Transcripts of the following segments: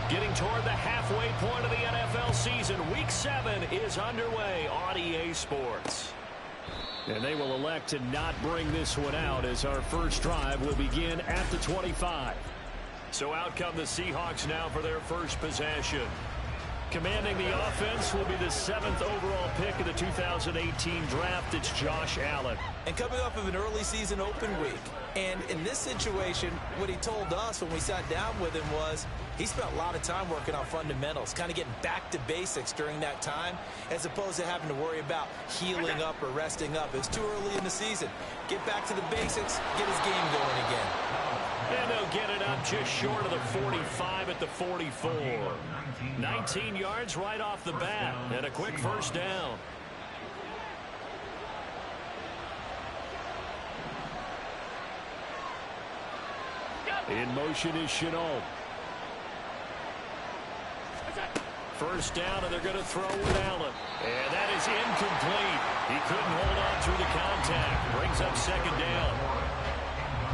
Getting toward the halfway point of the NFL season. Week 7 is underway on EA Sports. And they will elect to not bring this one out as our first drive will begin at the 25. So out come the Seahawks now for their first possession. Commanding the offense will be the 7th overall pick of the 2018 draft. It's Josh Allen. And coming off of an early season open week. And in this situation, what he told us when we sat down with him was he spent a lot of time working on fundamentals, kind of getting back to basics during that time, as opposed to having to worry about healing up or resting up. It's too early in the season. Get back to the basics, get his game going again. And they'll get it up just short of the 45 at the 44. 19 yards right off the bat and a quick first down. In motion is Chenault. First down, and they're going to throw with Allen. And that is incomplete. He couldn't hold on through the contact. Brings up second down.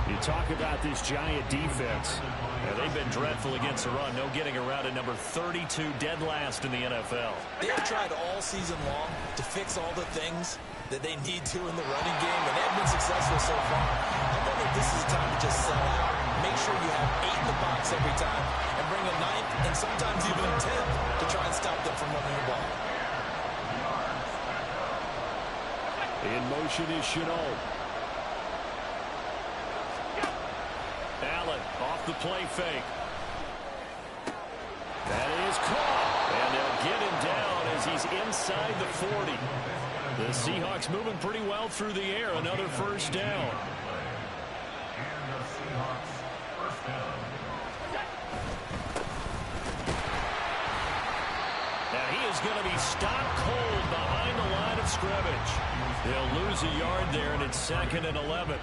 You talk about this Giant defense. Yeah, they've been dreadful against the run. No getting around at number 32, dead last in the NFL. They have tried all season long to fix all the things that they need to in the running game, and they have been successful so far. I wonder if this is a time to just sell out. Make sure you have 8 in the box every time and bring a 9th and sometimes even a 10th to try and stop them from running the ball. In motion is Chenault. Allen off the play fake. That is caught. And they'll get him down as he's inside the 40. The Seahawks moving pretty well through the air. Another first down. Now he is going to be stopped cold behind the line of scrimmage. They'll lose a yard there, and it's 2nd and 11.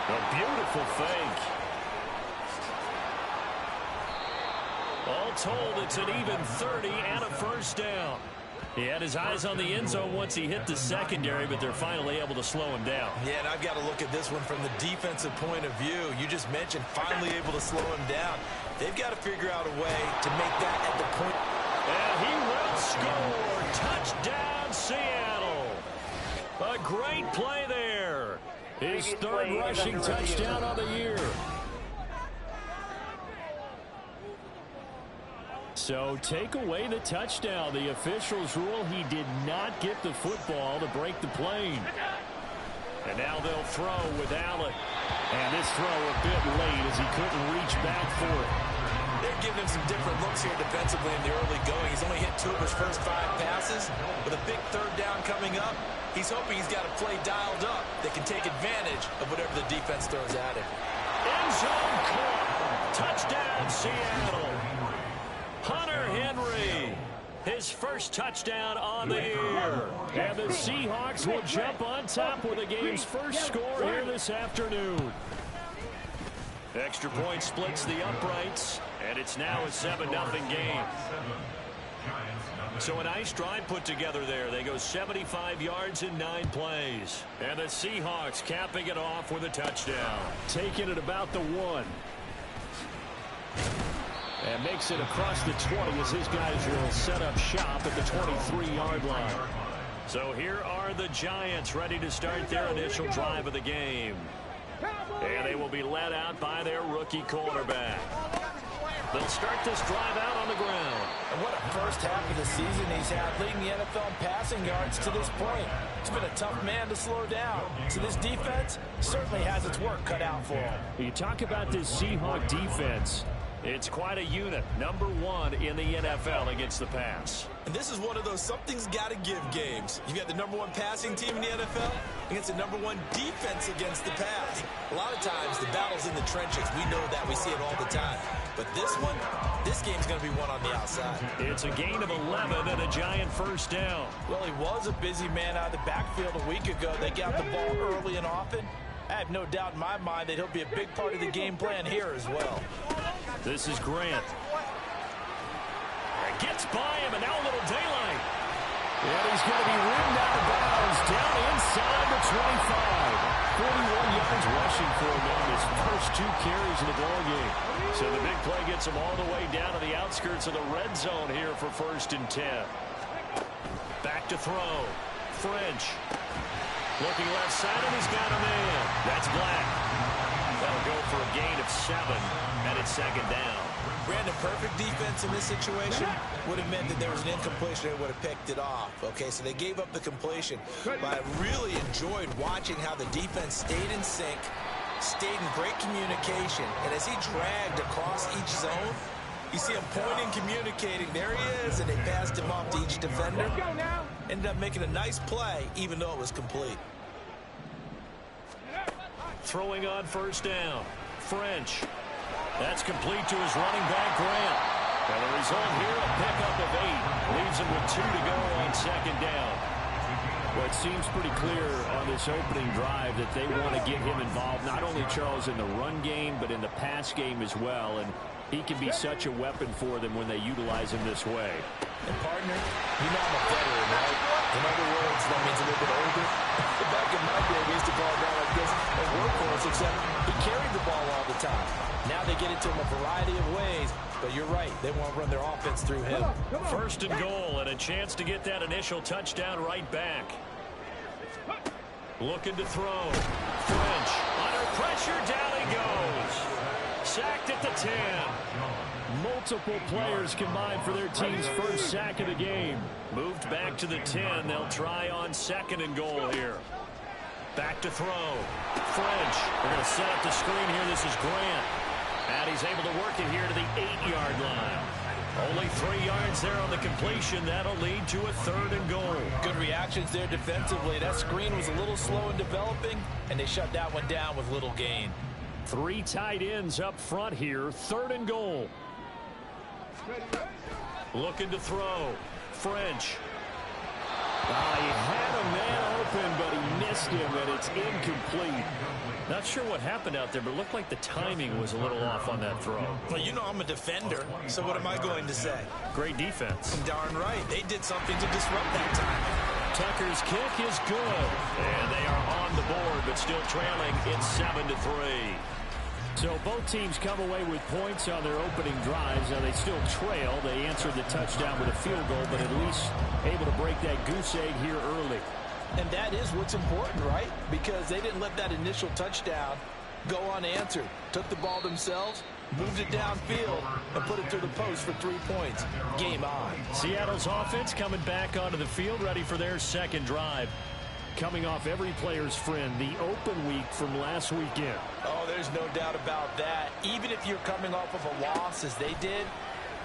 A beautiful fake. All told, it's an even 30 and a first down. He had his eyes on the end zone once he hit the secondary, but they're finally able to slow him down. Yeah, and I've got to look at this one from the defensive point of view. You just mentioned finally able to slow him down. They've got to figure out a way to make that at the point. And he will score. Touchdown, Seattle. A great play there. His 3rd rushing touchdown of the year. So take away the touchdown. The officials rule he did not get the football to break the plane. And now they'll throw with Allen. And this throw a bit late as he couldn't reach back for it. They're giving him some different looks here defensively in the early going. He's only hit 2 of his first 5 passes. With a big 3rd down coming up, he's hoping he's got a play dialed up that can take advantage of whatever the defense throws at him. End zone caught. Touchdown, Seattle. Hunter Henry, his first touchdown on the year. And the Seahawks will jump on top with the game's first score here this afternoon. Extra point splits the uprights, and it's now a 7-0 game. So a nice drive put together there. They go 75 yards in 9 plays. And the Seahawks capping it off with a touchdown. Taking it about the 1. And makes it across the 20 as his guys will set up shop at the 23-yard line. So here are the Giants ready to start their initial drive of the game. And they will be led out by their rookie quarterback. They'll start this drive out on the ground. And what a first half of the season he's had, leading the NFL in passing yards to this point. It's been a tough man to slow down. So this defense certainly has its work cut out for him. You talk about this Seahawk defense. It's quite a unit. Number 1 in the NFL against the pass. And this is one of those something's got to give games. You got the number 1 passing team in the NFL against the number 1 defense against the pass. A lot of times the battle's in the trenches. We know that. We see it all the time. But this one, this game's going to be won on the outside. It's a gain of 11 and a Giant first down. Well, he was a busy man out of the backfield a week ago. They got the ball early and often. I have no doubt in my mind that he'll be a big part of the game plan here as well. This is Grant. Gets by him, and now a little daylight. And he's going to be rimmed out of bounds down inside the 25. yards rushing for him on his first 2 carries in the ballgame. So the big play gets him all the way down to the outskirts of the red zone here for 1st and 10. Back to throw. French. Looking left side, and he's got a man. That's Black. That'll go for a gain of 7, and it's 2nd down. Brandon, perfect defense in this situation would have meant that there was an incompletion. They would have picked it off. Okay, so they gave up the completion. But I really enjoyed watching how the defense stayed in sync, stayed in great communication. And as he dragged across each zone, you see him pointing, communicating. There he is, and they passed him off to each defender. Ended up making a nice play, even though it was complete. Throwing on 1st down. French. That's complete to his running back, Grant. And the result here, a pickup of 8. Leaves him with 2 to go on 2nd down. Well, it seems pretty clear on this opening drive that they want to get him involved, not only, Charles, in the run game, but in the pass game as well. And he can be such a weapon for them when they utilize him this way. And, partner, you know I'm a veteran, right? In other words, that means a little bit older. Back in my day, we used to call a guy like this a workhorse, except he carried the ball all the time. Now they get it to him a variety of ways, but you're right. They want to run their offense through him. 1st and goal, and a chance to get that initial touchdown right back. Looking to throw. French under pressure, down he goes. Sacked at the 10. Multiple players combined for their team's first sack of the game. Moved back to the 10. They'll try on 2nd and goal here. Back to throw. French. They're going to set up the screen here. This is Grant. And he's able to work it here to the 8-yard line. Only 3 yards there on the completion. That'll lead to a 3rd and goal. Good reactions there defensively. That screen was a little slow in developing, and they shut that one down with little gain. 3 tight ends up front here. 3rd and goal. Looking to throw. French. He had a man open, but he missed him, and it's incomplete. Not sure what happened out there, but it looked like the timing was a little off on that throw. Well, you know I'm a defender, so what am I going to say? Great defense. Darn right. They did something to disrupt that time. Tucker's kick is good, and they are on the board, but still trailing. It's 7-3. So both teams come away with points on their opening drives. Now they still trail. They answered the touchdown with a field goal, but at least able to break that goose egg here early. And that is what's important, right? Because they didn't let that initial touchdown go unanswered. Took the ball themselves, moved it downfield, and put it through the post for 3 points. Game on. Seattle's offense coming back onto the field, ready for their 2nd drive. Coming off every player's friend, the open week from last weekend. Oh, there's no doubt about that. Even if you're coming off of a loss, as they did,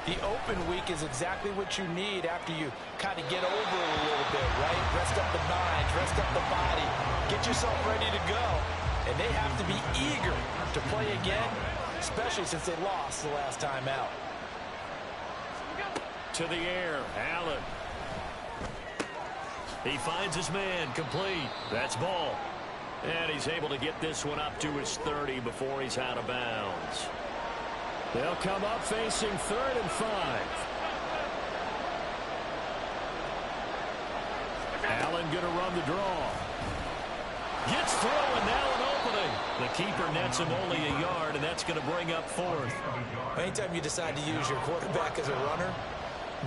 the open week is exactly what you need after you kind of get over it a little bit, right? Rest up the mind, rest up the body, get yourself ready to go. And they have to be eager to play again, especially since they lost the last time out. To the air, Allen. He finds his man, complete. That's ball. And he's able to get this one up to his 30 before he's out of bounds. They'll come up facing 3rd and 5. Allen going to run the draw. Gets through, and now an opening. The keeper nets him only a yard, and that's going to bring up 4th. Anytime you decide to use your quarterback as a runner,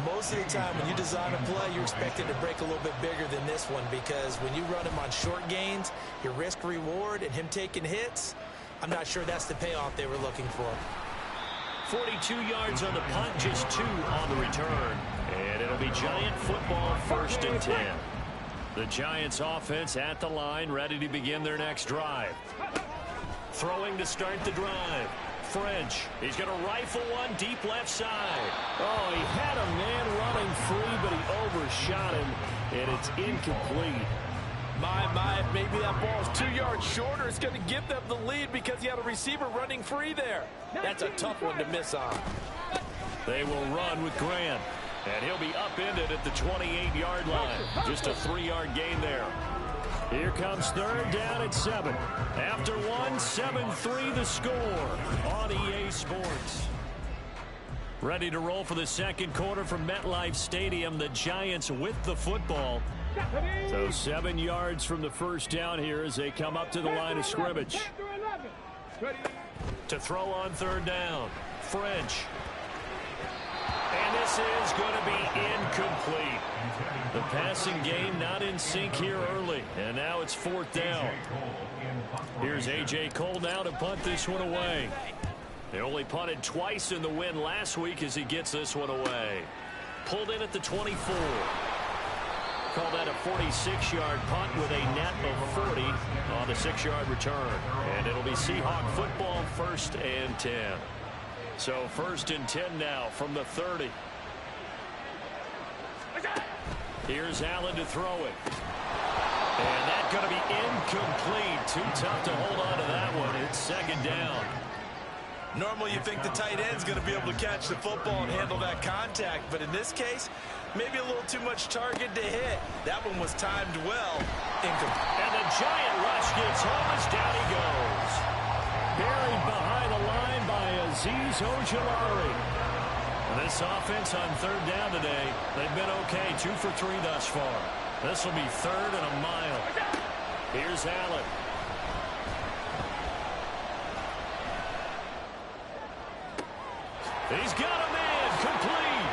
most of the time when you design a play, you're expected to break a little bit bigger than this one, because when you run him on short gains, your risk-reward and him taking hits, I'm not sure that's the payoff they were looking for. 42 yards on the punt, just 2 on the return. And it'll be Giant football, 1st and 10. The Giants offense at the line, ready to begin their next drive. Throwing to start the drive. French. He's going to rifle one deep left side. Oh, he had a man running free, but he overshot him, and it's incomplete. My, maybe that ball is 2 yards shorter. It's going to give them the lead because he had a receiver running free there. That's a tough one to miss on. They will run with Grant, and he'll be upended at the 28-yard line. Just a 3-yard gain there. Here comes 3rd down at 7. After 1, 7-3 the score on EA Sports. Ready to roll for the 2nd quarter from MetLife Stadium. The Giants with the football. So 7 yards from the first down here as they come up to the line of scrimmage. To throw on third down, French. And this is going to be incomplete. The passing game not in sync here early. And now it's fourth down. Here's A.J. Cole now to punt this one away. They only punted twice in the win last week as he gets this one away. Pulled in at the 24. Call that a 46-yard punt with a net of 40 on the 6-yard return. And it'll be Seahawk football, 1st and 10. So 1st and 10 now from the 30. Here's Allen to throw it. And that's going to be incomplete. Too tough to hold on to that one. It's 2nd down. Normally you think the tight end's going to be able to catch the football and handle that contact. But in this case, maybe a little too much target to hit. That one was timed well. And the giant rush gets home as down he goes. Buried behind the line by Azeez Ojulari. This offense on 3rd down today, they've been okay. 2 for 3 thus far. This will be 3rd and a mile. Here's Allen. He's got a man complete.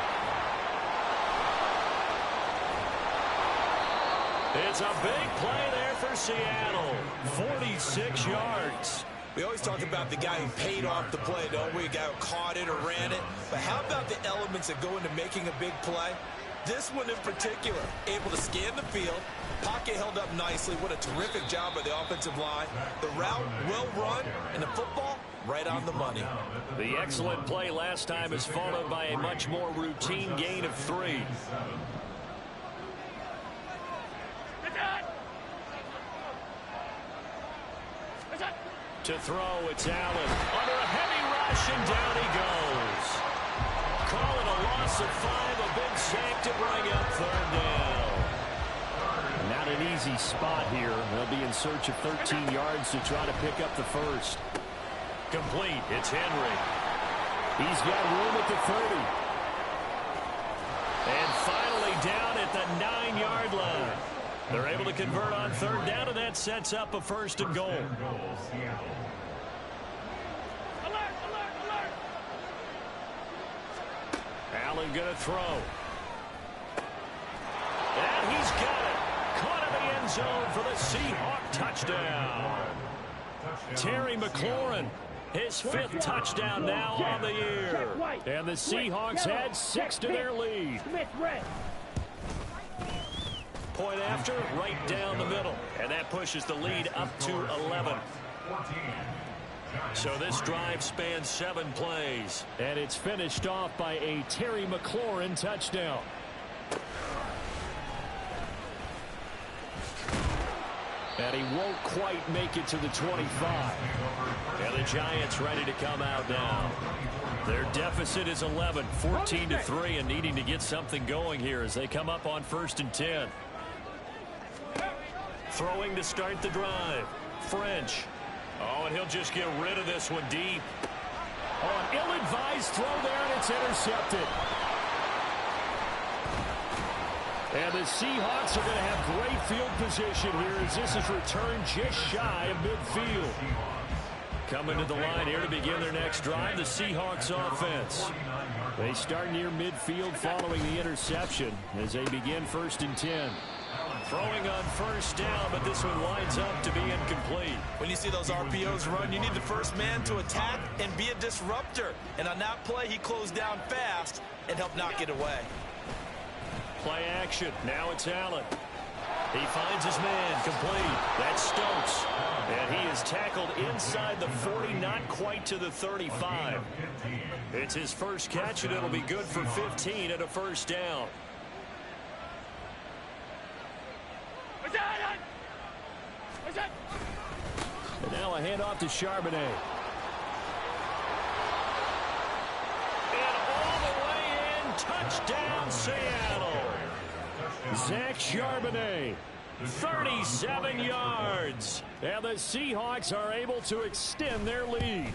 It's a big play there for Seattle. 46 yards. We always talk about the guy who paid off the play, don't we? A guy who caught it or ran it. But how about the elements that go into making a big play? This one in particular, able to scan the field. Pocket held up nicely. What a terrific job by the offensive line. The route well run, and the football right on the money. The excellent play last time is followed by a much more routine gain of 3. To throw, it's Allen. Under a heavy rush, and down he goes. Calling a loss of 5, a big sack to bring up 3rd down. Not an easy spot here. They'll be in search of 13 yards to try to pick up the first. Complete, it's Henry. He's got room at the 30. And finally down at the 9-yard line. They're able to convert on 3rd down, and that sets up a 1st and goal. Alert, alert, alert. Allen going to throw. And he's got it. Caught in the end zone for the Seahawk touchdown. Terry McLaurin, his 5th touchdown now on the year. And the Seahawks add 6 to their lead. Point after, right down the middle. And that pushes the lead up to 11. So this drive spans 7 plays. And it's finished off by a Terry McLaurin touchdown. And he won't quite make it to the 25. And the Giants ready to come out now. Their deficit is 11, 14-3, and needing to get something going here as they come up on 1st and 10. Throwing to start the drive. French. Oh, and he'll just get rid of this one deep. Oh, an ill-advised throw there, and it's intercepted. And the Seahawks are going to have great field position here as this is returned just shy of midfield. Coming to the line here to begin their next drive, the Seahawks offense. They start near midfield following the interception as they begin 1st and 10. Throwing on 1st down, but this one winds up to be incomplete. When you see those RPOs run, you need the first man to attack and be a disruptor. And on that play, he closed down fast and helped knock it away. Play action. Now it's Allen. He finds his man complete. That's Stokes. And he is tackled inside the 40, not quite to the 35. It's his first catch, and it'll be good for 15 and a 1st down. And now a handoff to Charbonnet. And all the way in, touchdown Seattle. Zach Charbonnet, 37 yards. And the Seahawks are able to extend their lead.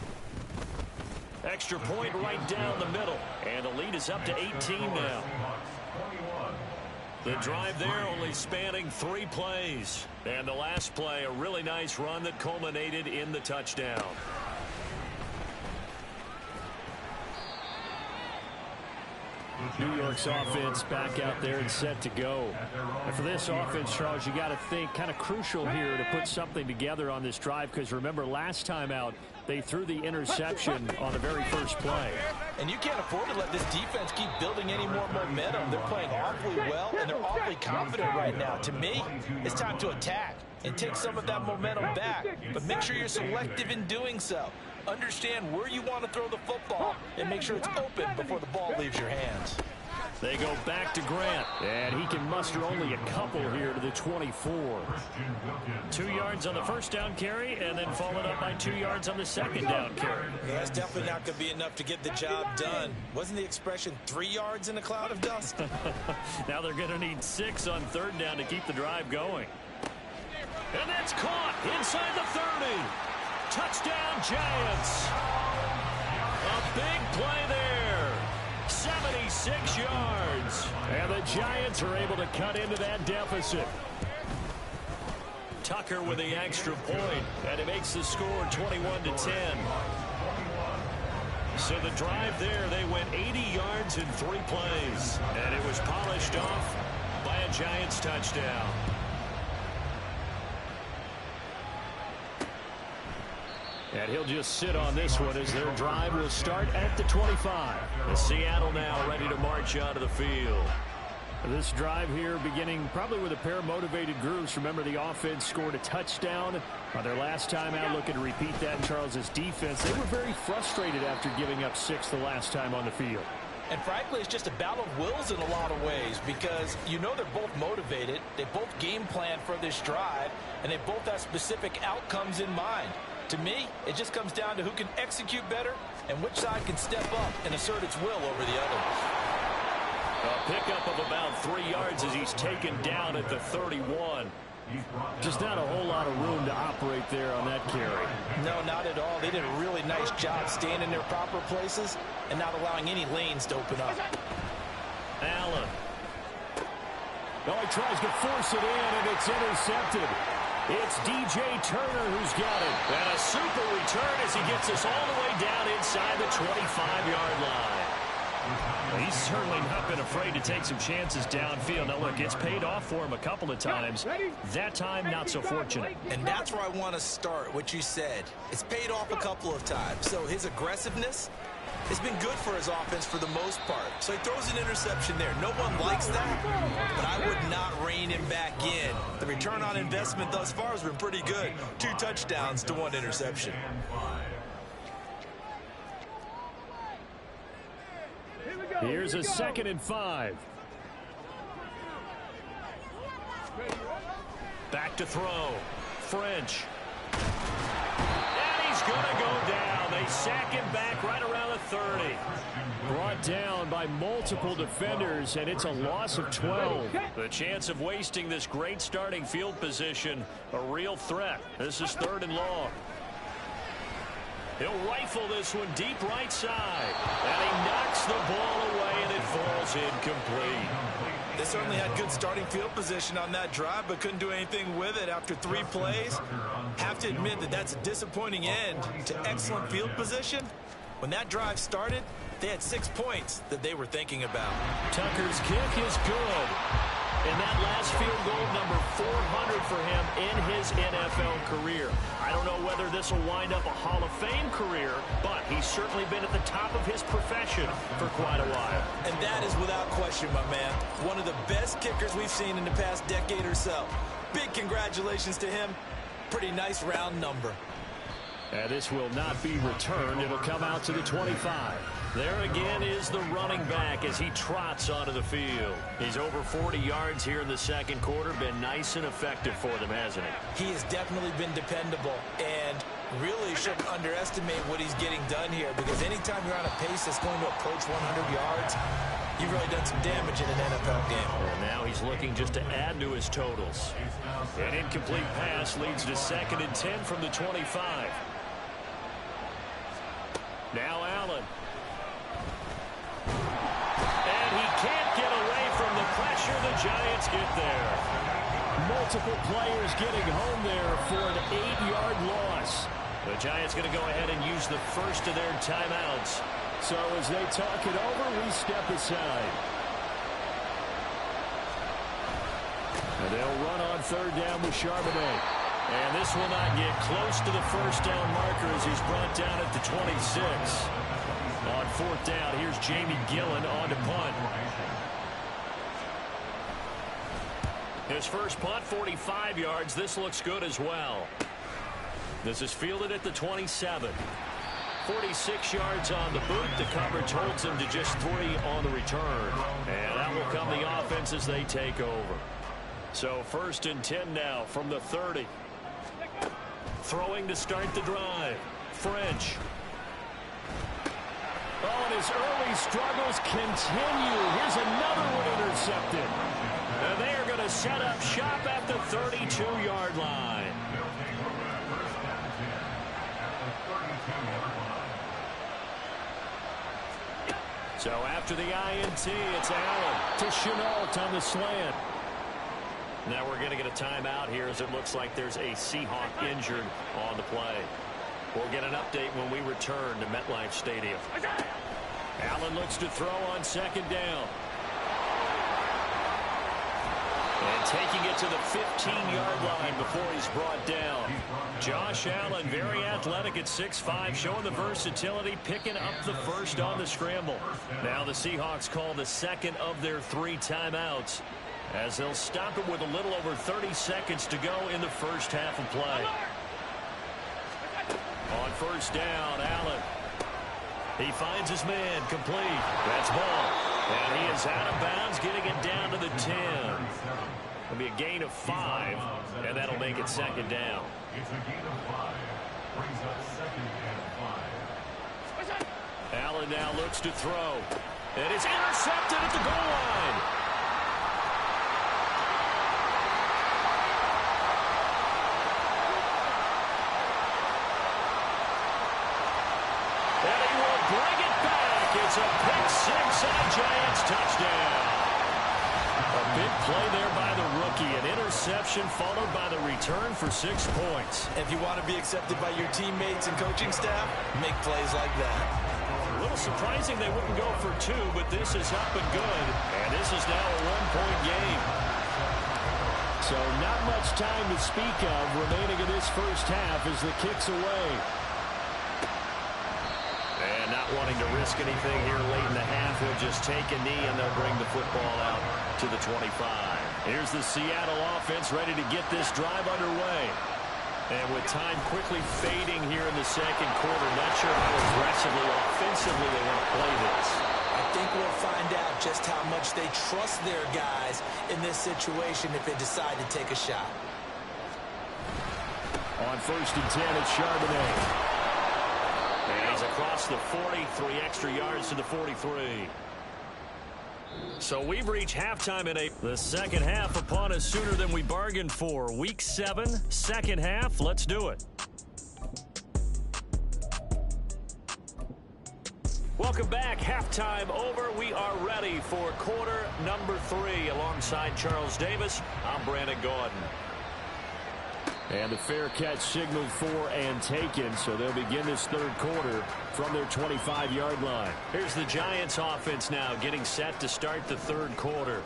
Extra point right down the middle. And the lead is up to 18 now. The drive there only spanning 3 plays. And the last play, a really nice run that culminated in the touchdown. New York's offense back out there and set to go. And for this offense, Charles, you got to think kind of crucial here to put something together on this drive, because remember last time out they threw the interception on the very first play. And you can't afford to let this defense keep building any more momentum. They're playing awfully well, and they're awfully confident right now. To me, it's time to attack and take some of that momentum back. But make sure you're selective in doing so. Understand where you want to throw the football and make sure it's open before the ball leaves your hands. They go back to Grant, and he can muster only a couple here to the 24. 2 yards on the first down carry, and then followed up by 2 yards on the second down carry. Yeah, that's definitely not going to be enough to get the job done. Wasn't the expression 3 yards in a cloud of dust? Now they're going to need 6 on third down to keep the drive going. And that's caught inside the 30. Touchdown, Giants. A big play there. 76 yards. And the Giants are able to cut into that deficit. Tucker with the extra point, and it makes the score 21-10. So the drive there, they went 80 yards in 3 plays. And it was polished off by a Giants touchdown. And he'll just sit on this one as their drive will start at the 25. And Seattle now ready to march out of the field. This drive here beginning probably with a pair of motivated groups. Remember, the offense scored a touchdown on their last time out, looking to repeat that in Charles's defense. They were very frustrated after giving up 6 the last time on the field. And frankly, it's just a battle of wills in a lot of ways, because you know they're both motivated, they both game plan for this drive, and they both have specific outcomes in mind. To me, it just comes down to who can execute better and which side can step up and assert its will over the other. A pickup of about 3 yards as he's taken down at the 31. Just not a whole lot of room to operate there on that carry. No, not at all. They did a really nice job staying in their proper places and not allowing any lanes to open up. Allen. Oh, he tries to force it in, and it's intercepted. It's DJ Turner who's got it. And a super return as he gets us all the way down inside the 25-yard line. He's certainly not been afraid to take some chances downfield. Now, look, it's paid off for him a couple of times. That time, not so fortunate. And that's where I want to start, what you said. It's paid off a couple of times. So his aggressiveness has been good for his offense for the most part. So he throws an interception there. No one likes that, but I would not rein him back in. The return on investment thus far has been pretty good. 2 touchdowns to 1 interception. Here's a 2nd and 5. Back to throw. French. And he's going to go down. They sack him back right around the 30. Brought down by multiple defenders, and it's a loss of 12. The chance of wasting this great starting field position, a real threat. This is 3rd and long. He'll rifle this one deep right side. And he knocks the ball away, and it falls incomplete. They certainly had good starting field position on that drive, but couldn't do anything with it after 3 plays. Have to admit that that's a disappointing end to excellent field position. When that drive started, they had 6 points that they were thinking about. Tucker's kick is good. And that last field goal, number 400 for him in his NFL career. I don't know whether this will wind up a Hall of Fame career, but he's certainly been at the top of his profession for quite a while. And that is without question, my man. One of the best kickers we've seen in the past decade or so. Big congratulations to him. Pretty nice round number. And this will not be returned. It'll come out to the 25. There again is the running back as he trots onto the field. He's over 40 yards here in the second quarter. Been nice and effective for them, hasn't he? He has definitely been dependable, and really shouldn't underestimate what he's getting done here, because anytime you're on a pace that's going to approach 100 yards, you've really done some damage in an NFL game. And now he's looking just to add to his totals. An incomplete pass leads to 2nd and 10 from the 25. Now Allen. And he can't get away from the pressure. pressure. The Giants get there. Multiple players getting home there for an 8-yard loss. The Giants going to go ahead and use the first of their timeouts. So as they talk it over, we step aside. And they'll run on third down with Charbonnet. And this will not get close to the first down marker as he's brought down at the 26. On fourth down, here's Jamie Gillen on to punt. His first punt, 45 yards. This looks good as well. This is fielded at the 27. 46 yards on the boot. The coverage holds him to just 3 on the return. And that will come the offense as they take over. So first and 10 now from the 30. Throwing to start the drive. French. Oh, and his early struggles continue. Here's another one intercepted. And they are going to set up shop at the 32-yard line. So after the INT, it's Allen to Chenault on the slant. Now we're going to get a timeout here as it looks like there's a Seahawk injured on the play. We'll get an update when we return to MetLife Stadium. Allen looks to throw on second down. And taking it to the 15-yard line before he's brought down. Josh Allen, very athletic at 6'5", showing the versatility, picking up the first on the scramble. Now the Seahawks call the second of their 3 timeouts, as they'll stop it with a little over 30 seconds to go in the first half of play. On first down, Allen. He finds his man, complete. That's ball. And he is out of bounds, getting it down to the 10. It'll be a gain of 5, and that'll make it second down. It's a gain of 5. Brings up second and 5. Allen now looks to throw. And it's intercepted at the goal line. And he will bring it back. It's a pick-6 and a Giants touchdown. A big play there by the rookie. An interception followed by the return for 6 points. If you want to be accepted by your teammates and coaching staff, make plays like that. A little surprising they wouldn't go for 2, but this is up and good. And this is now a 1-point game. So not much time to speak of remaining in this first half as the kick's away. And not wanting to risk anything here late in the half, he'll just take a knee and they'll bring the football out to the 25. Here's the Seattle offense ready to get this drive underway. And with time quickly fading here in the second quarter, not sure how aggressively offensively they want to play this. I think we'll find out just how much they trust their guys in this situation if they decide to take a shot. On first and 10, it's Charbonnet. And he's across the 40, 3 extra yards to the 43. So we've reached halftime in the second half upon us sooner than we bargained for. Week 7, second half. Let's do it. Welcome back. Halftime over. We are ready for quarter number 3. Alongside Charles Davis, I'm Brandon Gordon. And the fair catch signaled for and taken, so they'll begin this third quarter from their 25-yard line. Here's the Giants offense now getting set to start the third quarter.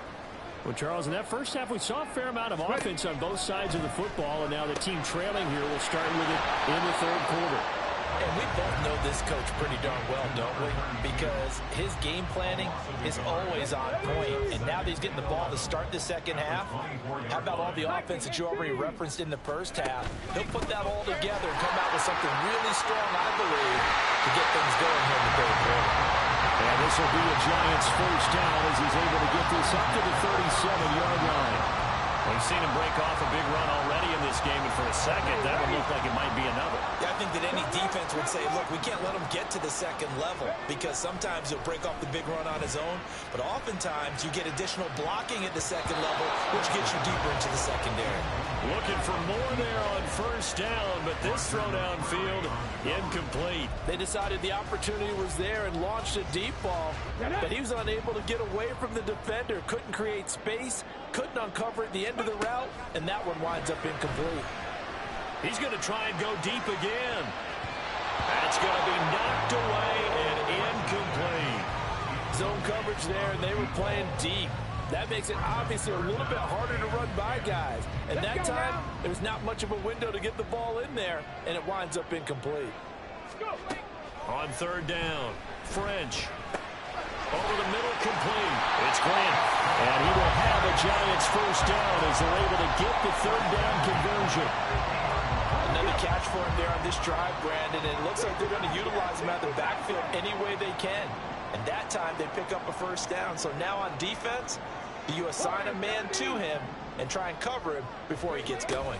Well, Charles, in that first half, we saw a fair amount of offense on both sides of the football, and now the team trailing here will start with it in the third quarter. And we both know this coach pretty darn well, don't we? Because his game planning is always on point. And now that he's getting the ball to start the second half, how about all the offense that you already referenced in the first half? He'll put that all together and come out with something really strong, I believe, to get things going here in the third quarter. And this will be a Giants first down as he's able to get this up to the 37-yard line. We've seen him break off a big run already in this game, and for a second, that would look like it might be another. Yeah, I think that any defense would say, look, we can't let him get to the second level because sometimes he'll break off the big run on his own, but oftentimes you get additional blocking at the second level, which gets you deeper into the secondary. Looking for more there on first down, but this throw downfield incomplete. They decided the opportunity was there and launched a deep ball, but he was unable to get away from the defender. Couldn't create space, couldn't uncover at the end of the route, and that one winds up incomplete. He's going to try and go deep again. That's going to be knocked away and incomplete. Zone coverage there, and they were playing deep. That makes it obviously a little bit harder to run by guys. And that time, there's not much of a window to get the ball in there, and it winds up incomplete. On third down, French. Over the middle, complete. It's Grant. And he will have a Giants first down as they're able to get the third down conversion. Another catch for him there on this drive, Brandon. And it looks like they're going to utilize him out of the backfield any way they can. And that time, they pick up a first down. So now on defense, you assign a man to him and try and cover him before he gets going.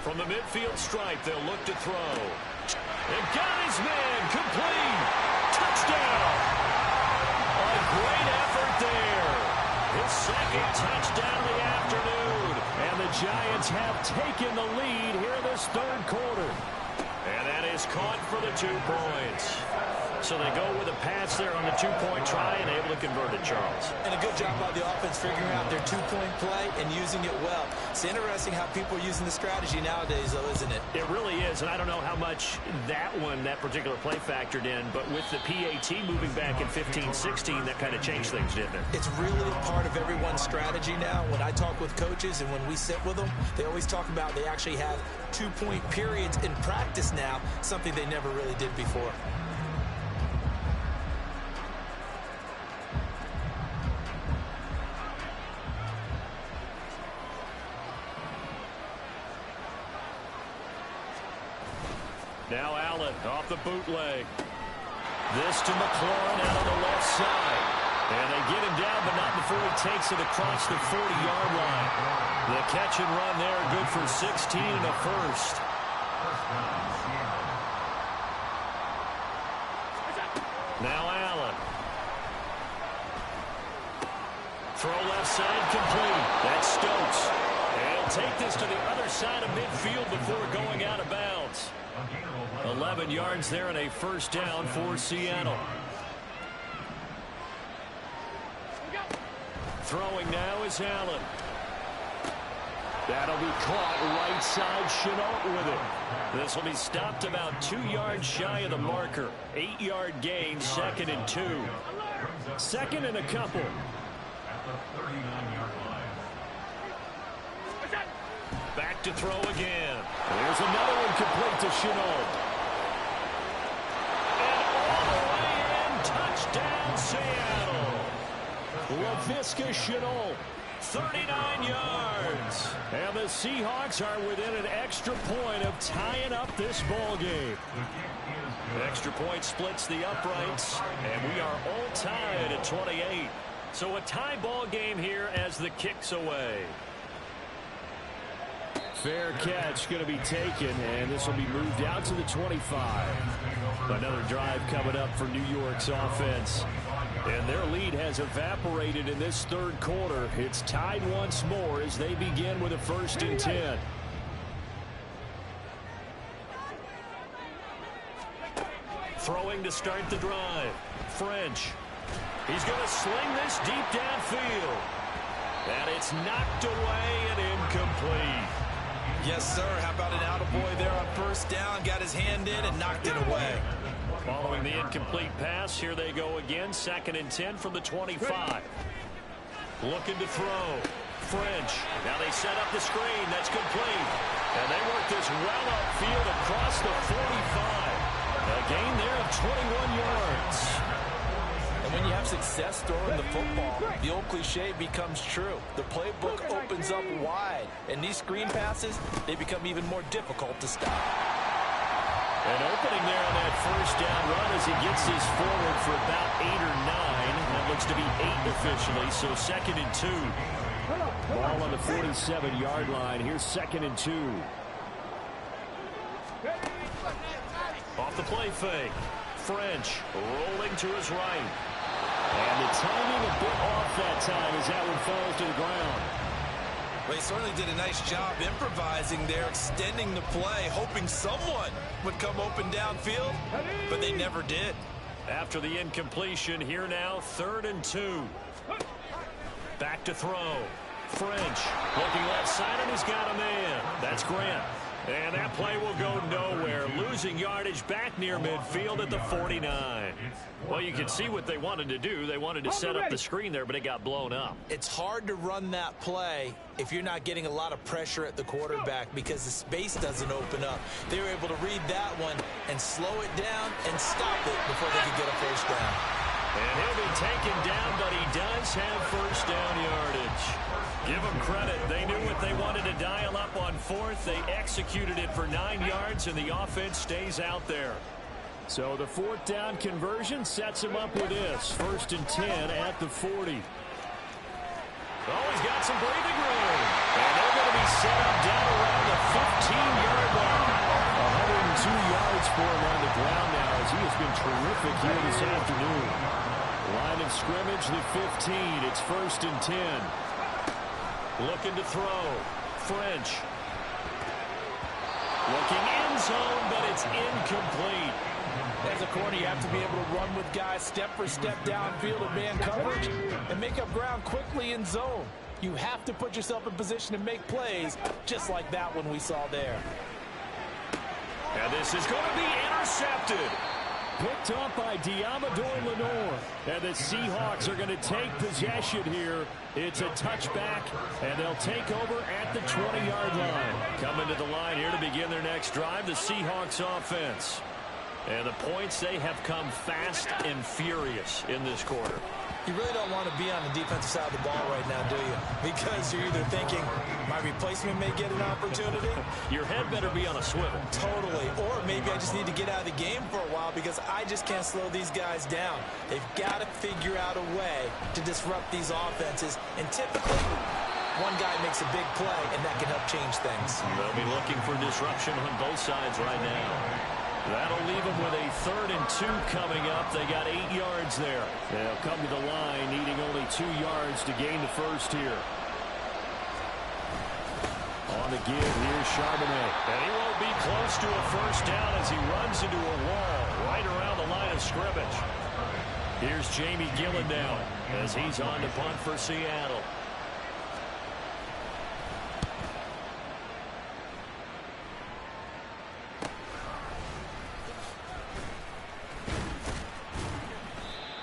From the midfield stripe, they'll look to throw. And got his man, complete. Touchdown. A great effort there. His second touchdown of the afternoon. And the Giants have taken the lead here in this third quarter. And that is caught for the 2 points. So they go with a pass there on the 2-point try and able to convert it, Charles. And a good job by the offense figuring out their 2-point play and using it well. It's interesting how people are using the strategy nowadays, though, isn't it? It really is, and I don't know how much that particular play factored in, but with the PAT moving back in 15-16, that kind of changed things, didn't it? It's really part of everyone's strategy now. When I talk with coaches and when we sit with them, they always talk about they actually have 2-point periods in practice now, something they never really did before. Now Allen off the bootleg. This to McLaurin out on the left side. And they get him down, but not before he takes it across the 40-yard line. The catch and run there, good for 16 and a first. Now Allen. Throw left side, complete. That's Stokes. And he'll take this to the other side of midfield before going out of bounds. 11 yards there and a first down for Seattle. Throwing now is Allen. That'll be caught right side. Chenault with it. This will be stopped about 2 yards shy of the marker. 8-yard gain, 2nd and 2. 2nd and a couple. At the 39-yard line. Back to throw again. There's another one complete to Chenault. And all the way in, touchdown Seattle. Laviska Chenault, 39 yards. And the Seahawks are within an extra point of tying up this ball game. Extra point splits the uprights, and we are all tied at 28. So a tie ball game here as the kick's away. Fair catch going to be taken, and this will be moved out to the 25. Another drive coming up for New York's offense. And their lead has evaporated in this third quarter. It's tied once more as they begin with a 1st and 10. Throwing to start the drive. French. He's going to sling this deep downfield. And it's knocked away and incomplete. Yes, sir. How about an attaboy there on first down? Got his hand in and knocked it away. Following the incomplete pass, here they go again. 2nd and 10 from the 25. Looking to throw. French. Now they set up the screen. That's complete. And they work this well upfield across the 45. A gain there of 21 yards. And when you have success throwing the football, the old cliche becomes true. The playbook opens up wide. And these screen passes, they become even more difficult to stop. An opening there on that first down run as he gets this forward for about 8 or 9. That looks to be 8 officially, so 2nd and 2. Ball on the 47-yard line. Here's 2nd and 2. Off the play fake. French rolling to his right. And the timing a bit off that time as that one falls to the ground. Well, he certainly did a nice job improvising there, extending the play, hoping someone would come open downfield, but they never did. After the incompletion, here now, 3rd and 2. Back to throw. French looking left side, and he's got a man. That's Grant. And that play will go nowhere. Losing yardage back near midfield at the 49. Well, you can see what they wanted to do. They wanted to set up the screen there, but it got blown up. It's hard to run that play if you're not getting a lot of pressure at the quarterback because the space doesn't open up. They were able to read that one and slow it down and stop it before they could get a first down. And he'll be taken down, but he does have first down yardage. Give them credit. They knew what they wanted to dial up on 4th. They executed it for 9 yards, and the offense stays out there. So the 4th down conversion sets him up with this. 1st and 10 at the 40. Oh, he's got some breathing room. And they're going to be set up down around the 15-yard line. 102 yards for him on the ground now as he has been terrific here this afternoon. Line of scrimmage, the 15. It's 1st and 10. Looking to throw. French. Looking end zone, but it's incomplete. As a corner, you have to be able to run with guys step for step downfield in man coverage and make up ground quickly in zone. You have to put yourself in position to make plays just like that one we saw there. And this is going to be intercepted. Picked up by Diamador Lenore. And the Seahawks are going to take possession here. It's a touchback, and they'll take over at the 20-yard line. Coming to the line here to begin their next drive, the Seahawks offense. And the points, they have come fast and furious in this quarter. You really don't want to be on the defensive side of the ball right now, do you? Because you're either thinking, my replacement may get an opportunity. Your head better be on a swivel. Totally. Or maybe I just need to get out of the game for a while because I just can't slow these guys down. They've got to figure out a way to disrupt these offenses. And typically, one guy makes a big play, and that can help change things. They'll be looking for disruption on both sides right now. That'll leave them with a 3rd and 2 coming up. They got 8 yards there. They'll come to the line needing only 2 yards to gain the first here. On the give, here's Charbonnet. And he won't be close to a first down as he runs into a wall right around the line of scrimmage. Here's Jamie Gillen now as he's on to punt for Seattle.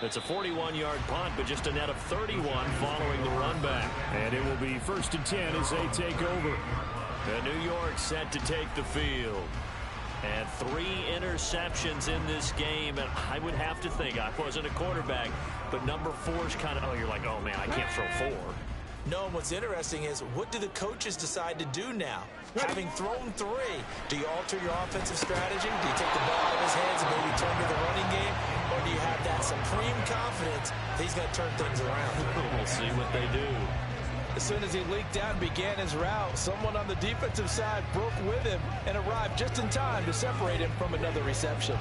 It's a 41-yard punt, but just a net of 31 following the run back. And it will be 1st and 10 as they take over. And New York set to take the field. And 3 interceptions in this game. And I would have to think, I wasn't a quarterback, but number 4's kind of, you're like, oh, man, I can't throw 4. No, what's interesting is what do the coaches decide to do now? Having thrown 3, do you alter your offensive strategy? Do you take the ball out of his hands and maybe turn to the running game? Or do you have that supreme confidence that he's going to turn things around? We'll see what they do. As soon as he leaked out and began his route, someone on the defensive side broke with him and arrived just in time to separate him from another reception.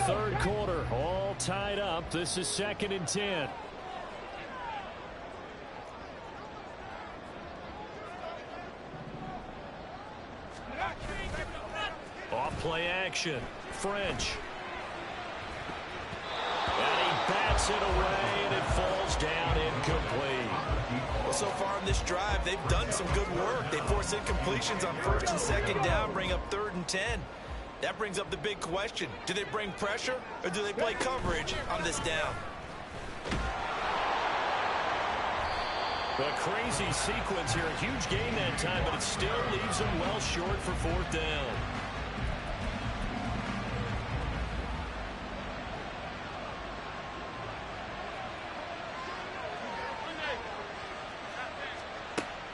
3rd quarter, all tied up. This is 2nd and 10. Off play action. French. And he bats it away, and it falls down incomplete. Well, so far in this drive, they've done some good work. They force incompletions on 1st and 2nd down, bring up 3rd and 10. That brings up the big question. Do they bring pressure, or do they play coverage on this down? A crazy sequence here. A huge gain that time, but it still leaves them well short for 4th down.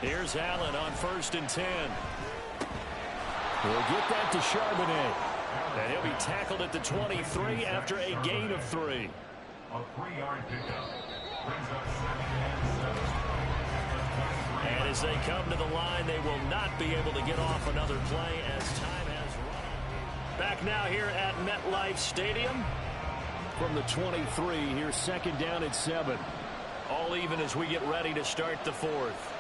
Here's Allen on 1st and 10. We'll get that to Charbonnet. And he'll be tackled at the 23 after a gain of 3. A 3-yard pickup brings up 2nd and 7. And as they come to the line, they will not be able to get off another play as time has run. Back now here at MetLife Stadium. From the 23, here's 2nd down at 7. All even as we get ready to start the 4th.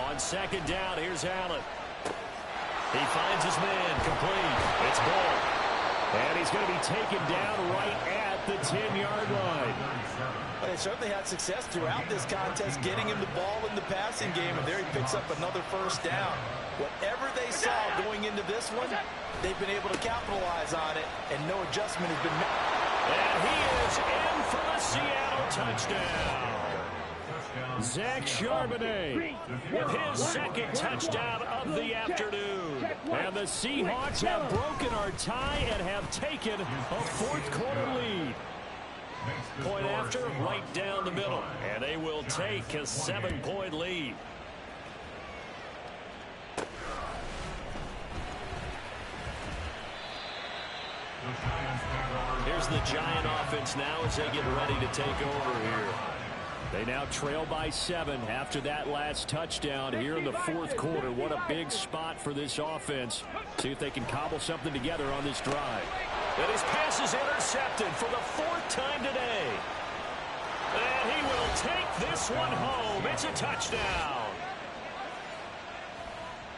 On second down, here's Allen. He finds his man, complete. It's Bull. And he's going to be taken down right at the 10-yard line. They certainly had success throughout this contest, getting him the ball in the passing game, and there he picks up another first down. Whatever they saw going into this one, they've been able to capitalize on it, and no adjustment has been made. And he is in for the Seattle touchdown. Zach Charbonnet with his second touchdown of the afternoon. And the Seahawks have broken our tie and have taken a fourth-quarter lead. Point after, right down the middle. And they will take a 7-point lead. Here's the Giant offense now as they get ready to take over here. They now trail by 7 after that last touchdown here in the fourth quarter. What a big spot for this offense. See if they can cobble something together on this drive. And his pass is intercepted for the 4th time today. And he will take this one home. It's a touchdown.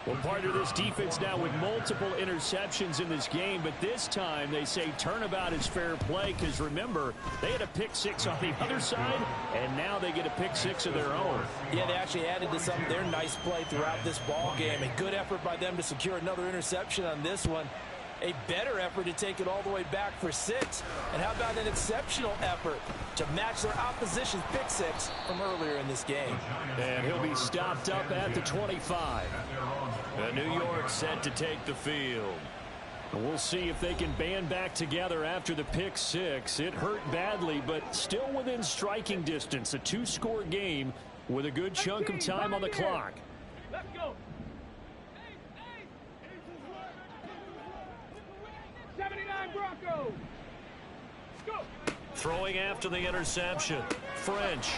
Well, partner, this defense now with multiple interceptions in this game, but this time they say turnabout is fair play because, remember, they had a pick 6 on the other side, and now they get a pick 6 of their own. Yeah, they actually added to some of their nice play throughout this ball game. A good effort by them to secure another interception on this one. A better effort to take it all the way back for 6. And how about an exceptional effort to match their opposition's pick 6 from earlier in this game. And he'll be stopped up at the 25. And New York set to take the field. And we'll see if they can band back together after the pick 6. It hurt badly, but still within striking distance. A 2-score game with a good chunk of time on the clock. Let's go. 79 Broncos. Go. Throwing after the interception. French.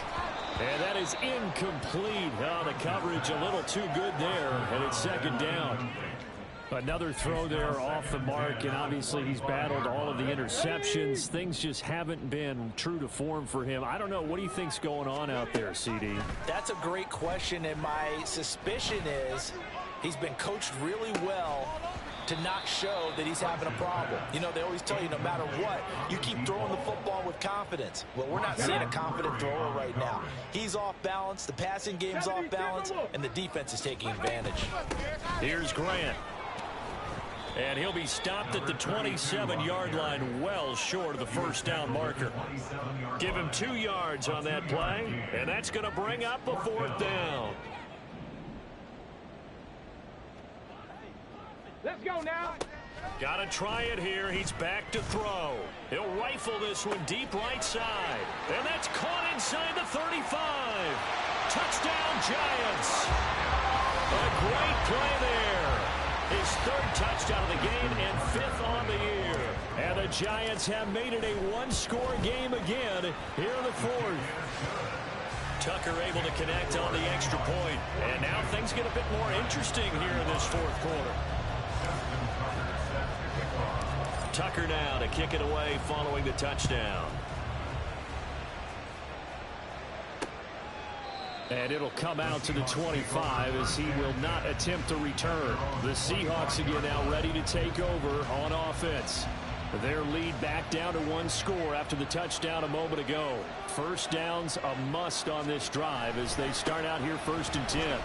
And that is incomplete. Oh, the coverage a little too good there. And it's second down. Another throw there off the mark. And obviously he's battled all of the interceptions. Things just haven't been true to form for him. I don't know. What do you think's going on out there, CD? That's a great question. And my suspicion is he's been coached really well to not show that he's having a problem. You know, they always tell you no matter what, you keep throwing the football with confidence. Well, we're not seeing a confident thrower right now. He's off balance, the passing game's off balance, and the defense is taking advantage. Here's Grant. And he'll be stopped at the 27-yard line, well short of the first down marker. Give him 2 yards on that play, and that's going to bring up a 4th down. Let's go now. Got to try it here. He's back to throw. He'll rifle this one deep right side. And that's caught inside the 35. Touchdown, Giants. A great play there. His 3rd touchdown of the game and 5th on the year. And the Giants have made it a 1-score game again here in the 4th. Tucker able to connect on the extra point. And now things get a bit more interesting here in this 4th quarter. Tucker now to kick it away following the touchdown. And it'll come out to the 25 as he will not attempt to return. The Seahawks again now ready to take over on offense. Their lead back down to 1 score after the touchdown a moment ago. First down's a must on this drive as they start out here 1st and 10.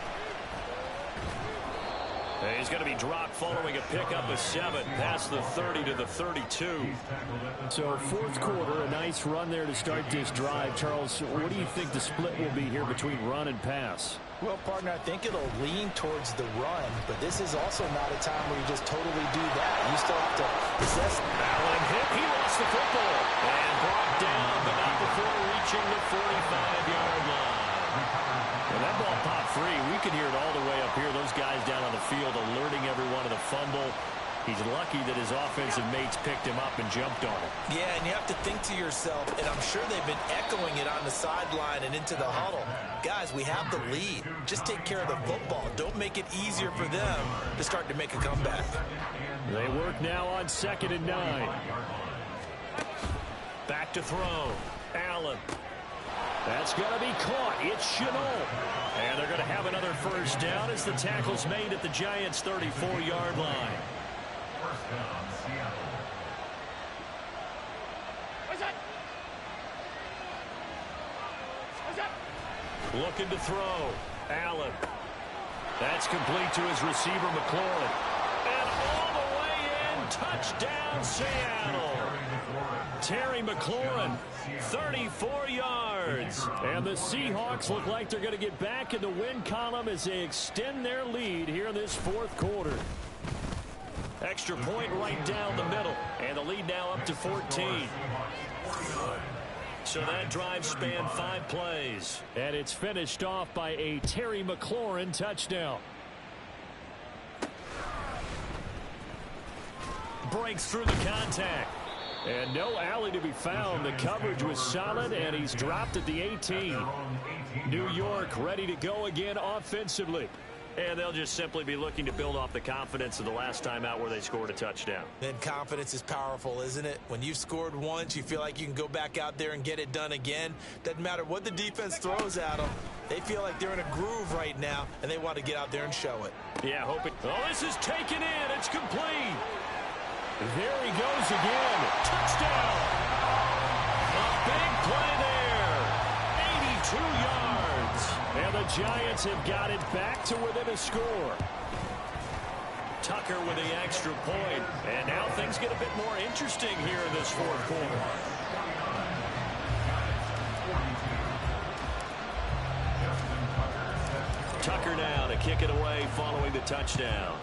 He's going to be dropped following a pickup of 7 past the 30 to the 32. So 4th quarter, a nice run there to start this drive. Charles, what do you think the split will be here between run and pass? Well, partner, I think it'll lean towards the run, but this is also not a time where you just totally do that. You still have to assess. Allen hit. He lost the football. And brought down, but not before reaching the 45-yard line. Well, that ball popped free. We can hear it all the way up here. Those guys down on the field alerting everyone of the fumble. He's lucky that his offensive mates picked him up and jumped on him. Yeah, and you have to think to yourself, and I'm sure they've been echoing it on the sideline and into the huddle. Guys, we have the lead. Just take care of the football. Don't make it easier for them to start to make a comeback. They work now on 2nd and 9. Back to throw. Allen. That's going to be caught. It's Chenault. And they're going to have another first down as the tackle's made at the Giants' 34-yard line. First down, Seattle. What's up? What's up? Looking to throw. Allen. That's complete to his receiver, McLaurin. And all the way in. Touchdown, Seattle. Terry McLaurin, 34 yards. And the Seahawks look like they're going to get back in the win column as they extend their lead here in this fourth quarter. Extra point right down the middle. And the lead now up to 14. So that drive spanned 5 plays. And it's finished off by a Terry McLaurin touchdown. Breaks through the contact. And no alley to be found. The coverage was solid, and he's dropped at the 18. New York ready to go again offensively. And they'll just simply be looking to build off the confidence of the last time out where they scored a touchdown. Then confidence is powerful, isn't it? When you've scored once, you feel like you can go back out there and get it done again. Doesn't matter what the defense throws at them. They feel like they're in a groove right now, and they want to get out there and show it. Yeah, hoping. Oh, this is taken in. It's complete. There he goes again. Touchdown. A big play there. 82 yards. And the Giants have got it back to within a score. Tucker with the extra point. And now things get a bit more interesting here in this fourth quarter. Tucker now to kick it away following the touchdown.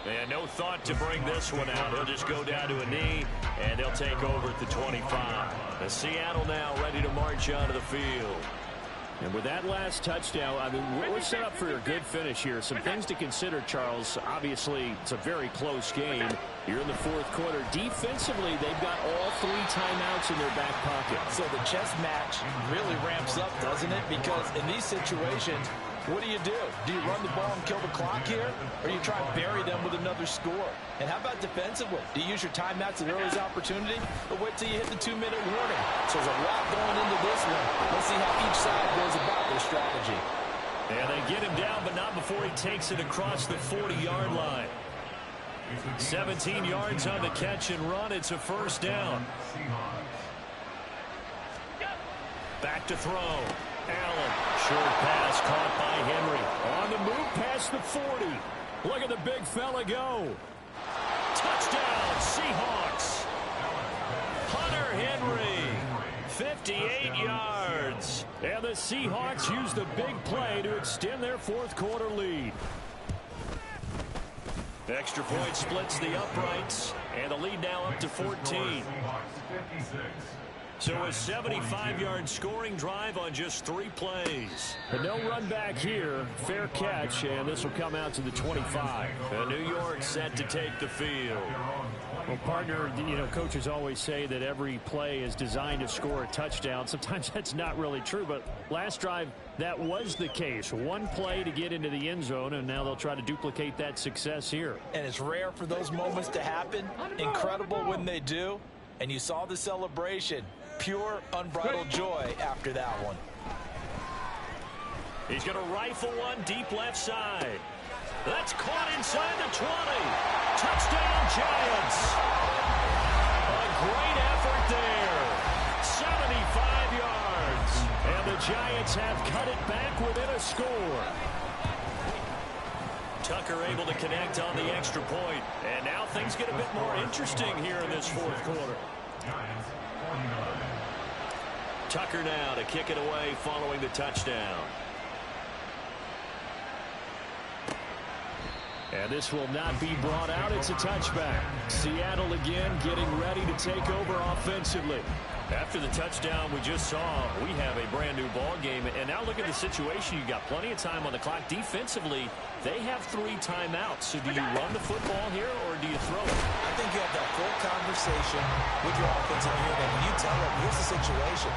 And no thought to bring this one out. He'll just go down to a knee, and they'll take over at the 25. And Seattle now ready to march onto the field. And with that last touchdown, I mean, we're set up for a good finish here. Some things to consider, Charles. Obviously, it's a very close game. You're in the fourth quarter. Defensively, they've got all 3 timeouts in their back pocket. So the chess match really ramps up, doesn't it? Because in these situations, what do? Do you run the ball and kill the clock here? Or you try and bury them with another score? And how about defensively? Do you use your timeouts at earliest opportunity? Or wait till you hit the 2-minute warning? So there's a lot going into this one. Let's see how each side goes about their strategy. And they get him down, but not before he takes it across the 40-yard line. 17 yards on the catch and run. It's a first down. Back to throw. Allen, short pass caught by Henry. On the move past the 40. Look at the big fella go. Touchdown, Seahawks. Hunter Henry, 58 yards. And the Seahawks use the big play to extend their fourth quarter lead. Extra point splits the uprights, and the lead now up to 14. So a 75-yard scoring drive on just 3 plays. But no run back here. Fair catch, and this will come out to the 25. And New York set to take the field. Well, partner, you know, coaches always say that every play is designed to score a touchdown. Sometimes that's not really true, but last drive, that was the case. 1 play to get into the end zone, and now they'll try to duplicate that success here. And it's rare for those moments to happen. Incredible when they do. And you saw the celebration. Pure, unbridled joy after that one. He's going to rifle one deep left side. That's caught inside the 20. Touchdown, Giants. A great effort there. 75 yards. And the Giants have cut it back within a score. Tucker able to connect on the extra point. And now things get a bit more interesting here in this fourth quarter. Tucker now to kick it away following the touchdown. And this will not be brought out. It's a touchback. Seattle again getting ready to take over offensively. After the touchdown we just saw, we have a brand new ball game. And now look at the situation. You've got plenty of time on the clock. Defensively, they have 3 timeouts. So do you run the football here or do you throw it? I think you have that full conversation with your offensive unit. And you tell them, here's the situation.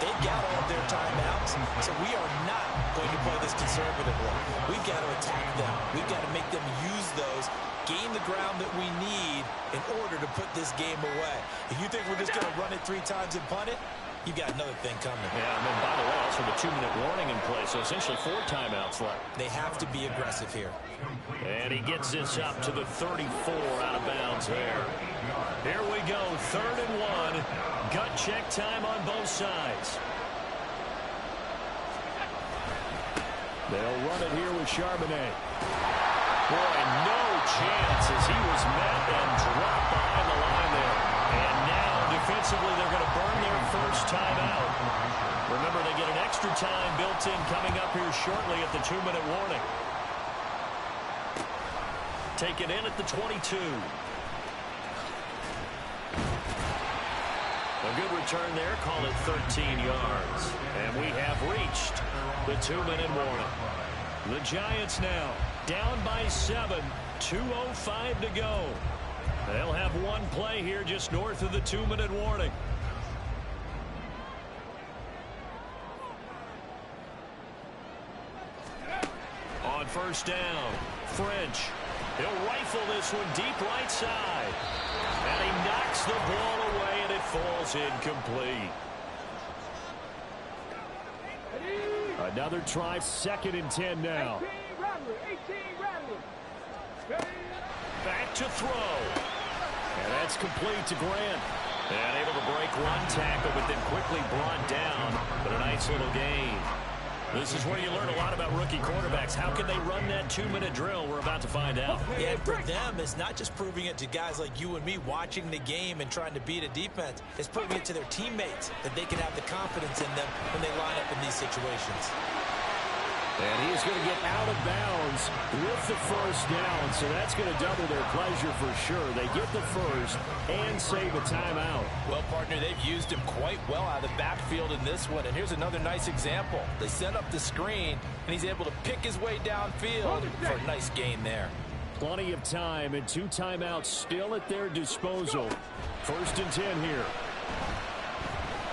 They've got all of their timeouts, so we are not going to play this conservatively. We've got to attack them. We've got to make them use those, gain the ground that we need in order to put this game away. If you think we're just going to run it 3 times and punt it, you've got another thing coming. Yeah, and then, by the way, also the 2-minute warning in play, so essentially 4 timeouts left. They have to be aggressive here. And he gets this up to the 34 out of bounds there. Here we go, 3rd and 1. Gut check time on both sides. They'll run it here with Charbonnet. Boy, no chance as he was met and dropped behind the line there. And now, defensively, they're going to burn their first timeout. Remember, they get an extra time built in coming up here shortly at the 2-minute warning. Taken in at the 22. A good return there, call it 13 yards. And we have reached the 2-minute warning. The Giants now down by 7, 2:05 to go. They'll have one play here just north of the 2-minute warning. On first down, French. He'll rifle this one deep right side. And he knocks the ball away, and it falls incomplete. Another try, 2nd and 10 now. 18 Rattler. Back to throw. And that's complete to Grant. And able to break one tackle, but then quickly brought down. But a nice little gain. This is where you learn a lot about rookie quarterbacks. How can they run that 2-minute drill? We're about to find out. Yeah, for them, it's not just proving it to guys like you and me watching the game and trying to beat a defense. It's proving it to their teammates that they can have the confidence in them when they line up in these situations. And he is going to get out of bounds with the first down, so that's going to double their pleasure for sure. They get the first and save a timeout. Well, partner, they've used him quite well out of the backfield in this one. And here's another nice example. They set up the screen, and he's able to pick his way downfield for a nice gain there. Plenty of time and 2 timeouts still at their disposal. 1st and 10 here.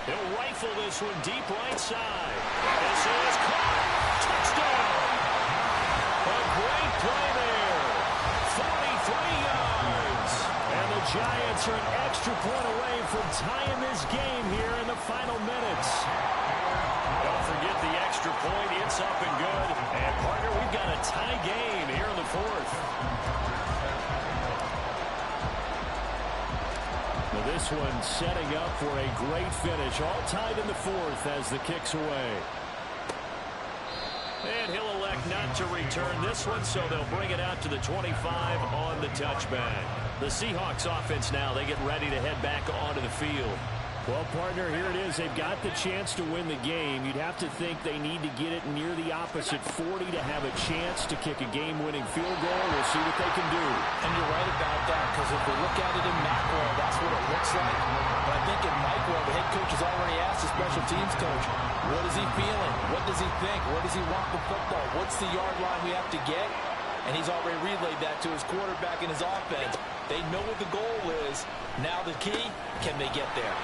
He'll rifle this one deep right side. This is caught. Touchdown. A great play there. 43 yards. And the Giants are an extra point away from tying this game here in the final minutes. Don't forget the extra point. It's up and good. And, partner, we've got a tie game here in the 4th. Now this one setting up for a great finish. All tied in the 4th as the kick's away. And he'll elect not to return this one, so they'll bring it out to the 25 on the touchback. The Seahawks offense now, they get ready to head back onto the field. Well, partner, here it is. They've got the chance to win the game. You'd have to think they need to get it near the opposite 40 to have a chance to kick a game-winning field goal. We'll see what they can do. And you're right about that, because if we look at it in macro, that's what it looks like. But I think in micro, the head coach has already asked the special teams coach, what is he feeling? What does he think? Where does he want the football? What's the yard line we have to get? And he's already relayed that to his quarterback and his offense. They know what the goal is. Now the key, can they get there?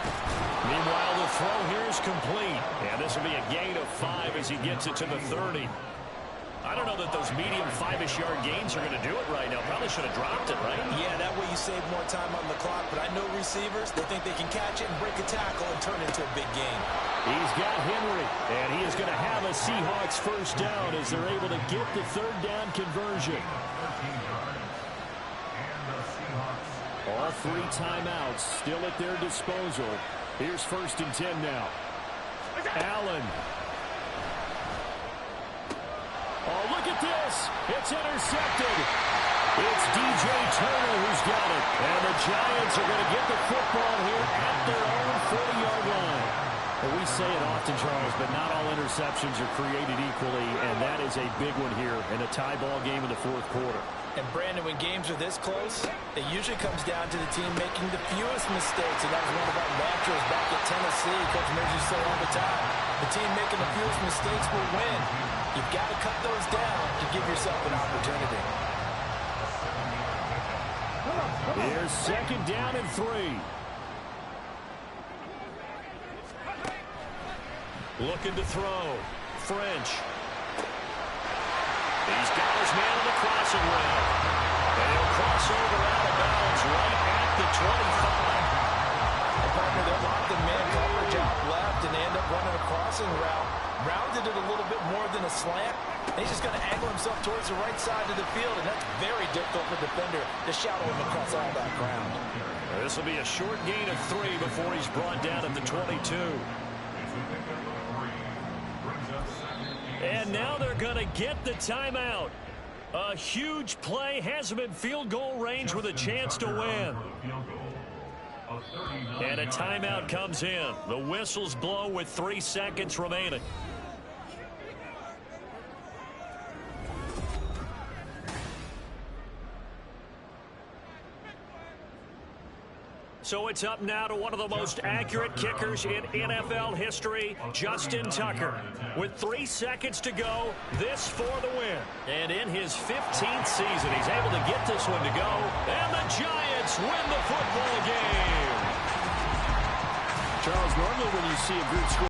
Meanwhile, the throw here is complete. And this will be a gain of 5 as he gets it to the 30. I don't know that those medium 5-ish yard gains are going to do it right now. Probably should have dropped it, right? Yeah, that way you save more time on the clock. But I know receivers, they think they can catch it and break a tackle and turn it into a big gain. He's got Henry, and he is going to have a Seahawks first down as they're able to get the 3rd down conversion. All 3 timeouts still at their disposal. Here's 1st and 10 now. Allen. Oh, look at this. It's intercepted. It's DJ Turner who's got it. And the Giants are going to get the football here at their own 40-yard line. Well, we say it often, Charles, but not all interceptions are created equally, and that is a big one here in a tie ball game in the 4th quarter. And, Brandon, when games are this close, it usually comes down to the team making the fewest mistakes. And that was one of our mantras back at Tennessee. Coach Mears used to say all the time, the team making the fewest mistakes will win. You've got to cut those down to give yourself an opportunity. Here's 2nd down and 3. Looking to throw. French. He's got his man on the crossing rail. And he'll cross over out of bounds right at the 25. Partner, they're locked in man coverage out left, and they end up running a crossing route. Rounded it a little bit more than a slant. And he's just going to angle himself towards the right side of the field, and that's very difficult for the defender to shadow him across all that ground. This will be a short gain of 3 before he's brought down at the 22. And now they're going to get the timeout. A huge play has him in field goal range with a chance to win. And a timeout comes in. The whistles blow with 3 seconds remaining. So it's up now to one of the most accurate kickers in NFL history, Justin Tucker. With 3 seconds to go, this for the win. And in his 15th season, he's able to get this one to go. And the Giants win the football game. Charles, normally when you see a group score